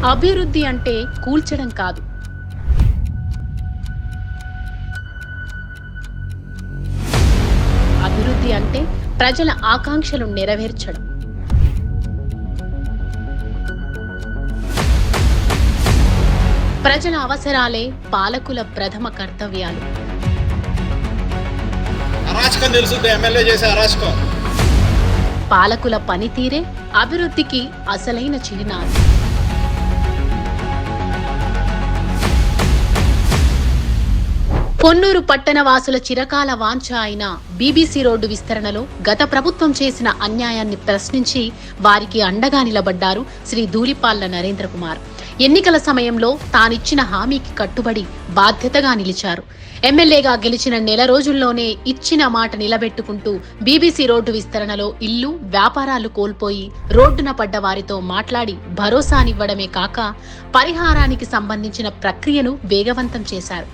అభివృద్ధి అంటే కూల్చడం కాదు, అభివృద్ధి అంటే ప్రజల ఆకాంక్షలు నెరవేర్చడం. ప్రజల అవసరాలే పాలకుల ప్రథమ కర్తవ్యాలు. అరాచకం తెలుసుద్ది ఎమ్మెల్యే చేసే అరాచకం. పాలకుల పనితీరే అభివృద్ధికి అసలైన చిరునాలు. పొన్నూరు పట్టణ వాసుల చిరకాల వాంఛ అయిన బీబీసీ రోడ్డు విస్తరణలో గత ప్రభుత్వం చేసిన అన్యాయాన్ని ప్రశ్నించి వారికి అండగా నిలబడ్డారు శ్రీ ధూళిపాళ్ల నరేంద్ర కుమార్. ఎన్నికల సమయంలో తానిచ్చిన హామీకి కట్టుబడి బాధ్యతగా నిలిచారు. ఎమ్మెల్యేగా గెలిచిన నెల రోజుల్లోనే ఇచ్చిన మాట నిలబెట్టుకుంటూ బీబీసీ రోడ్డు విస్తరణలో ఇల్లు, వ్యాపారాలు కోల్పోయి రోడ్డున పడ్డ వారితో మాట్లాడి భరోసానివ్వడమే కాక పరిహారానికి సంబంధించిన ప్రక్రియను వేగవంతం చేశారు.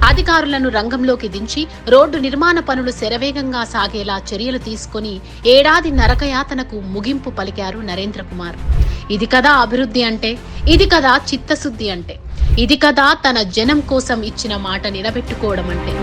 అధికారులను రంగంలోకి దించి రోడ్డు నిర్మాణ పనులు శరవేగంగా సాగేలా చర్యలు తీసుకుని ఏడాది నరకయాతనకు ముగింపు పలికారు నరేంద్ర కుమార్. ఇది కదా అభివృద్ధి అంటే, ఇది కదా చిత్తశుద్ధి అంటే, ఇది కదా తన జనం కోసం ఇచ్చిన మాట నిలబెట్టుకోవడం అంటే.